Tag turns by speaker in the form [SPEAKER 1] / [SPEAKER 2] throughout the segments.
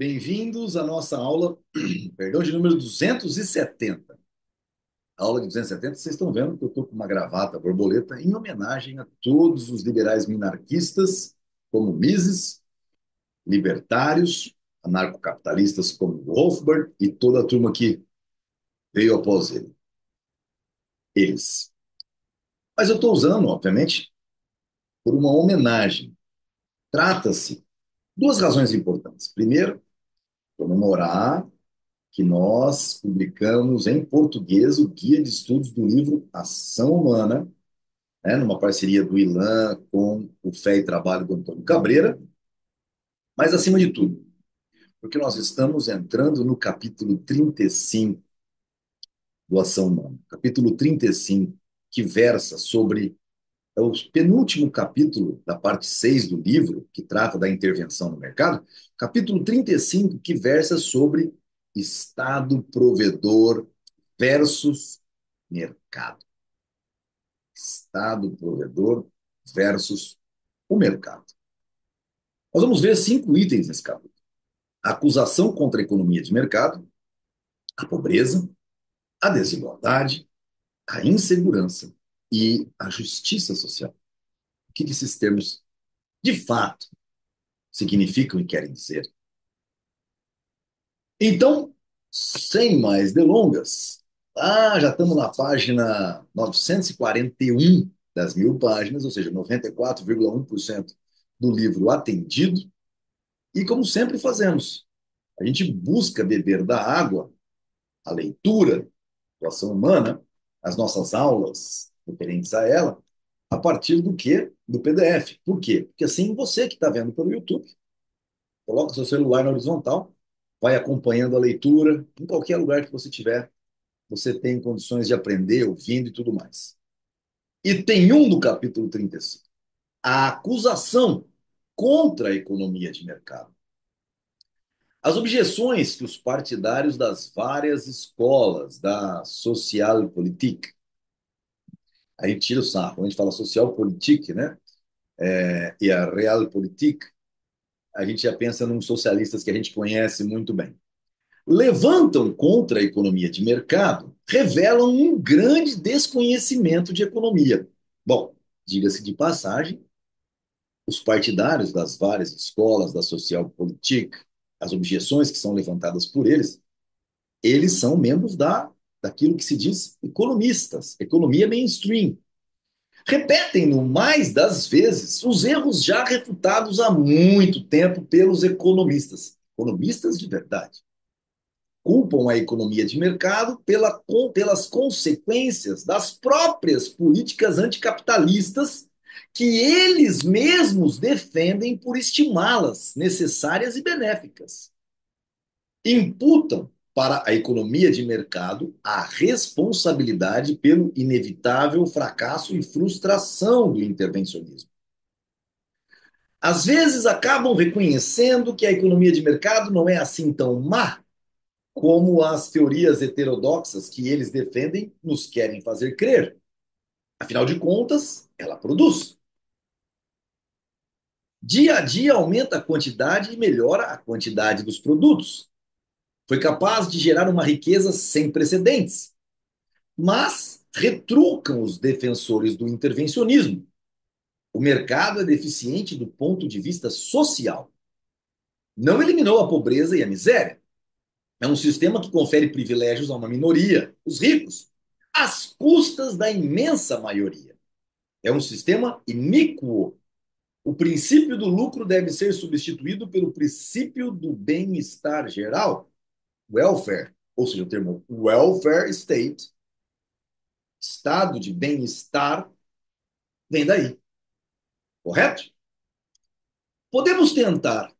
[SPEAKER 1] Bem-vindos à nossa aula, perdão, de número 270. A aula de 270, vocês estão vendo que eu estou com uma gravata borboleta em homenagem a todos os liberais minarquistas, como Mises, libertários, anarcocapitalistas como Rothbard e toda a turma que veio após ele. Eles. Mas eu estou usando, obviamente, por uma homenagem. Trata-se duas razões importantes. Primeiro, comemorar que nós publicamos em português o Guia de Estudos do livro Ação Humana, né, numa parceria do Ilan com o Fé e Trabalho do Antônio Cabreira, mas acima de tudo, porque nós estamos entrando no capítulo 35 do Ação Humana, capítulo 35, que versa sobre o penúltimo capítulo da parte 6 do livro, que trata da intervenção no mercado, capítulo 35, que versa sobre Estado provedor versus mercado. Estado provedor versus o mercado. Nós vamos ver 5 itens nesse capítulo: a acusação contra a economia de mercado, a pobreza, a desigualdade, a insegurança e a justiça social. O que esses termos, de fato, significam e querem dizer? Então, sem mais delongas, já estamos na página 941 das 1.000 páginas, ou seja, 94,1% do livro atendido. E como sempre fazemos, a gente busca beber da água, a leitura, a ação humana, as nossas aulas referentes a ela, a partir do quê? Do PDF. Por quê? Porque assim você que está vendo pelo YouTube, coloca seu celular na horizontal, vai acompanhando a leitura, em qualquer lugar que você tiver, você tem condições de aprender, ouvindo e tudo mais. E tem um do capítulo 35, a acusação contra a economia de mercado. As objeções que os partidários das várias escolas da Socialpolitik, a gente tira o sarro, quando a gente fala Socialpolitik, né? E a Realpolitik, a gente já pensa nos socialistas que a gente conhece muito bem. Levantam contra a economia de mercado, revelam um grande desconhecimento de economia. Bom, diga-se de passagem, os partidários das várias escolas da Socialpolitik, as objeções que são levantadas por eles são membros daquilo que se diz economistas, economia mainstream. Repetem-no mais das vezes os erros já refutados há muito tempo pelos economistas, economistas de verdade. Culpam a economia de mercado pelas consequências das próprias políticas anticapitalistas que eles mesmos defendem por estimá-las necessárias e benéficas. Imputam para a economia de mercado a responsabilidade pelo inevitável fracasso e frustração do intervencionismo. Às vezes acabam reconhecendo que a economia de mercado não é assim tão má como as teorias heterodoxas que eles defendem nos querem fazer crer. Afinal de contas, ela produz. Dia a dia aumenta a quantidade e melhora a quantidade dos produtos. Foi capaz de gerar uma riqueza sem precedentes, mas retrucam os defensores do intervencionismo. O mercado é deficiente do ponto de vista social. Não eliminou a pobreza e a miséria. É um sistema que confere privilégios a uma minoria, os ricos, às custas da imensa maioria. É um sistema iníquo. O princípio do lucro deve ser substituído pelo princípio do bem-estar geral, welfare, ou seja, o termo welfare state, estado de bem-estar, vem daí, correto? Podemos tentar,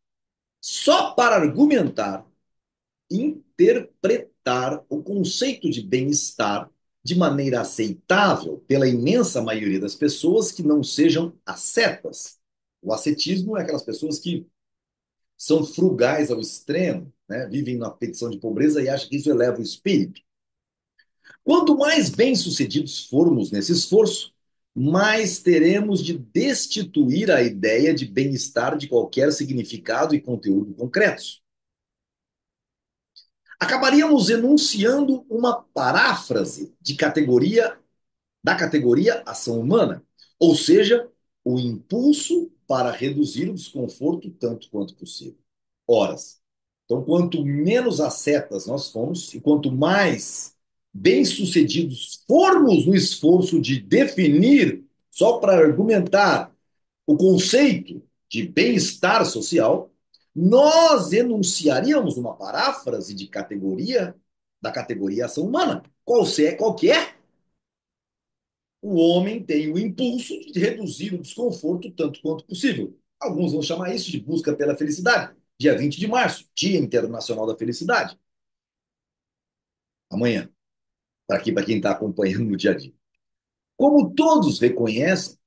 [SPEAKER 1] só para argumentar, interpretar o conceito de bem-estar de maneira aceitável pela imensa maioria das pessoas que não sejam ascetas. O ascetismo é aquelas pessoas que são frugais ao extremo, né? Vivem na petição de pobreza e acham que isso eleva o espírito. Quanto mais bem-sucedidos formos nesse esforço, mais teremos de destituir a ideia de bem-estar de qualquer significado e conteúdo concretos. Acabaríamos enunciando uma paráfrase da categoria ação humana, ou seja, o impulso para reduzir o desconforto tanto quanto possível. Horas. Então, quanto menos ascetas nós formos e quanto mais bem-sucedidos formos no esforço de definir, só para argumentar, o conceito de bem-estar social, nós enunciaríamos uma paráfrase de categoria da categoria ação humana. Qual que é? O homem tem o impulso de reduzir o desconforto tanto quanto possível. Alguns vão chamar isso de busca pela felicidade. Dia 20 de março, Dia Internacional da Felicidade. Amanhã, para quem está acompanhando no dia a dia. Como todos reconhecem,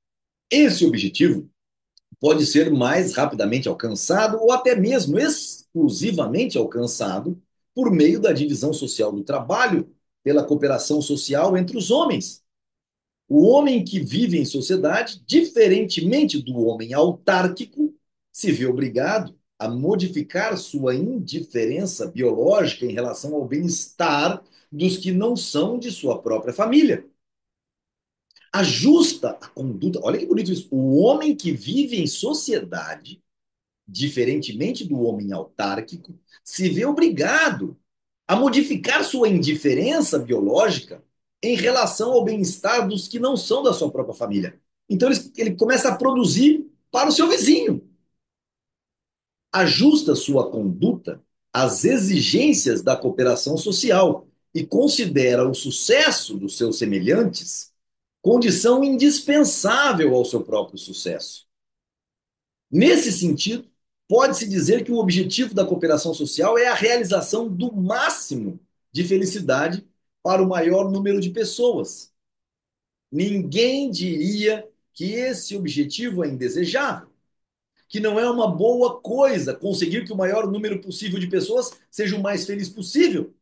[SPEAKER 1] esse objetivo pode ser mais rapidamente alcançado ou até mesmo exclusivamente alcançado por meio da divisão social do trabalho, pela cooperação social entre os homens. O homem que vive em sociedade, diferentemente do homem autárquico, se vê obrigado a modificar sua indiferença biológica em relação ao bem-estar dos que não são de sua própria família. Ajusta a conduta. Olha que bonito isso. O homem que vive em sociedade, diferentemente do homem autárquico, se vê obrigado a modificar sua indiferença biológica em relação ao bem-estar dos que não são da sua própria família. Então ele começa a produzir para o seu vizinho. Ajusta sua conduta às exigências da cooperação social e considera o sucesso dos seus semelhantes condição indispensável ao seu próprio sucesso. Nesse sentido, pode-se dizer que o objetivo da cooperação social é a realização do máximo de felicidade para o maior número de pessoas. Ninguém diria que esse objetivo é indesejável, que não é uma boa coisa conseguir que o maior número possível de pessoas seja o mais feliz possível.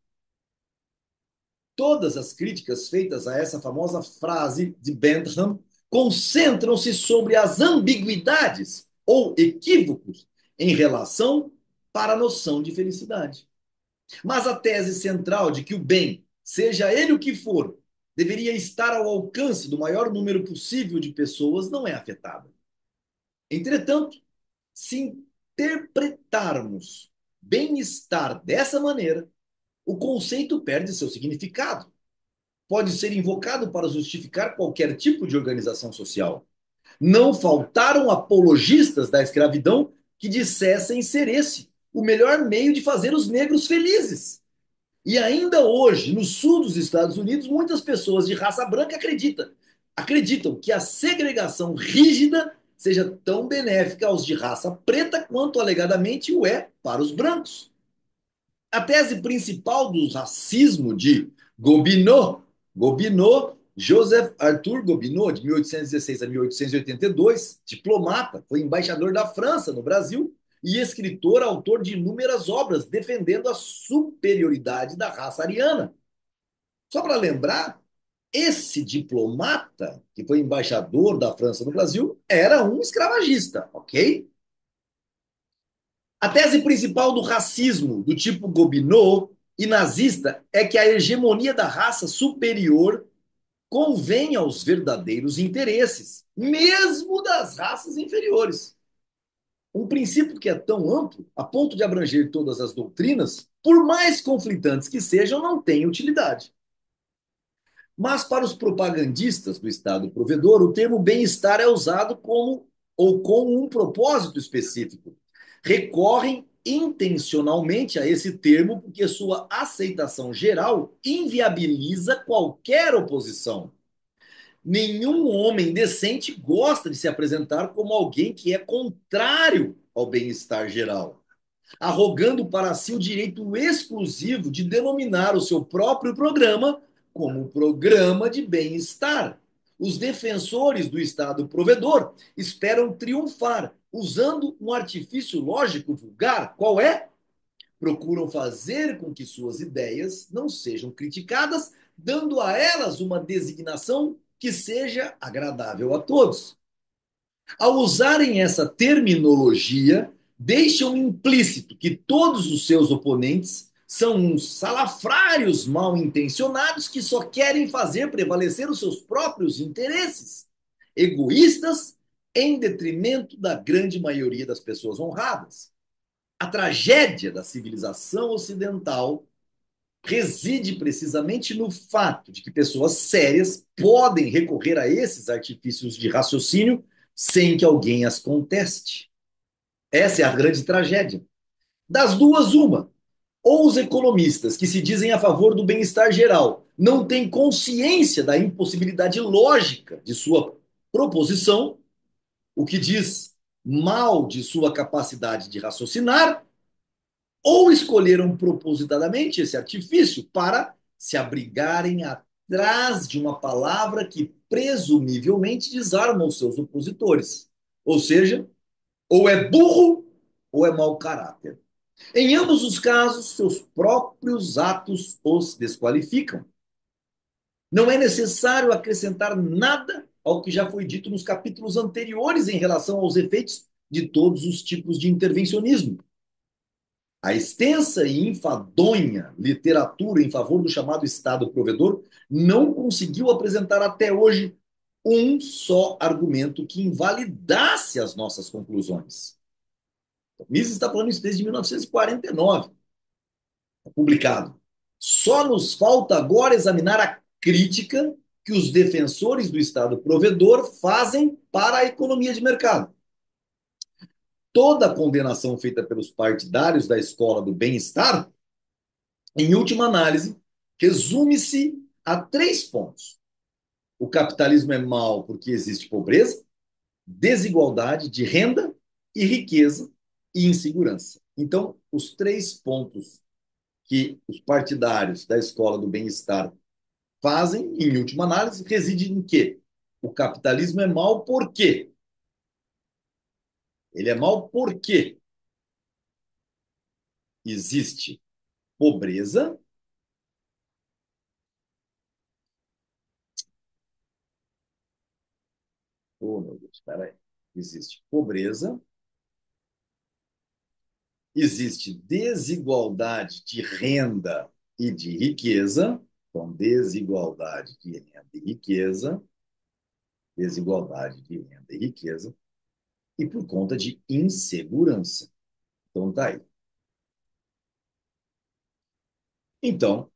[SPEAKER 1] Todas as críticas feitas a essa famosa frase de Bentham concentram-se sobre as ambiguidades ou equívocos em relação para a noção de felicidade. Mas a tese central de que o bem, seja ele o que for, deveria estar ao alcance do maior número possível de pessoas não é afetada. Entretanto, se interpretarmos bem-estar dessa maneira, o conceito perde seu significado. Pode ser invocado para justificar qualquer tipo de organização social. Não faltaram apologistas da escravidão que dissessem ser esse o melhor meio de fazer os negros felizes. E ainda hoje, no sul dos Estados Unidos, muitas pessoas de raça branca acreditam que a segregação rígida seja tão benéfica aos de raça preta quanto alegadamente o é para os brancos. A tese principal do racismo de Gobineau, Joseph Arthur Gobineau, de 1816 a 1882, diplomata, foi embaixador da França no Brasil e escritor, autor de inúmeras obras defendendo a superioridade da raça ariana. Só para lembrar, esse diplomata, que foi embaixador da França no Brasil, era um escravagista, ok? A tese principal do racismo do tipo Gobineau e nazista é que a hegemonia da raça superior convém aos verdadeiros interesses, mesmo das raças inferiores. Um princípio que é tão amplo, a ponto de abranger todas as doutrinas, por mais conflitantes que sejam, não tem utilidade. Mas para os propagandistas do Estado provedor, o termo bem-estar é usado como ou com um propósito específico. Recorrem intencionalmente a esse termo porque sua aceitação geral inviabiliza qualquer oposição. Nenhum homem decente gosta de se apresentar como alguém que é contrário ao bem-estar geral, arrogando para si o direito exclusivo de denominar o seu próprio programa como programa de bem-estar. Os defensores do Estado provedor esperam triunfar usando um artifício lógico vulgar. Qual é? Procuram fazer com que suas ideias não sejam criticadas, dando a elas uma designação que seja agradável a todos. Ao usarem essa terminologia, deixam implícito que todos os seus oponentes são uns salafrários mal intencionados que só querem fazer prevalecer os seus próprios interesses, egoístas, em detrimento da grande maioria das pessoas honradas. A tragédia da civilização ocidental reside precisamente no fato de que pessoas sérias podem recorrer a esses artifícios de raciocínio sem que alguém as conteste. Essa é a grande tragédia. Das duas, uma. Ou os economistas que se dizem a favor do bem-estar geral não têm consciência da impossibilidade lógica de sua proposição, o que diz mal de sua capacidade de raciocinar, ou escolheram propositadamente esse artifício para se abrigarem atrás de uma palavra que presumivelmente desarma os seus opositores. Ou seja, ou é burro ou é mau caráter. Em ambos os casos, seus próprios atos os desqualificam. Não é necessário acrescentar nada ao que já foi dito nos capítulos anteriores em relação aos efeitos de todos os tipos de intervencionismo. A extensa e enfadonha literatura em favor do chamado Estado provedor não conseguiu apresentar até hoje um só argumento que invalidasse as nossas conclusões. O Mises está falando isso desde 1949, publicado. Só nos falta agora examinar a crítica que os defensores do Estado provedor fazem para a economia de mercado. Toda a condenação feita pelos partidários da escola do bem-estar, em última análise, resume-se a três pontos. O capitalismo é mau porque existe pobreza, desigualdade de renda e riqueza e insegurança. Então, os três pontos que os partidários da escola do bem-estar fazem, em última análise, reside em quê? O capitalismo é mau por quê? Ele é mau porque existe pobreza, oh meu Deus, espera aí, existe pobreza, existe desigualdade de renda e de riqueza, então desigualdade de renda e riqueza, desigualdade de renda e riqueza, e por conta de insegurança. Então tá aí. Então,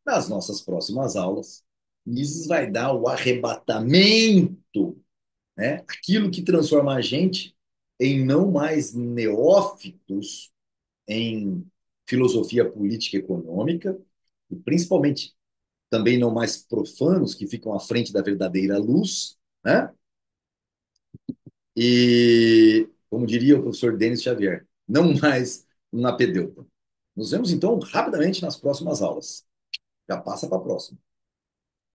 [SPEAKER 1] nas nossas próximas aulas, Mises vai dar o arrebatamento, né? Aquilo que transforma a gente em não mais neófitos em filosofia política e econômica, e principalmente também não mais profanos que ficam à frente da verdadeira luz, né? E, como diria o professor Denis Xavier, não mais um apedeuta. Nos vemos então rapidamente nas próximas aulas. Já passa para a próxima.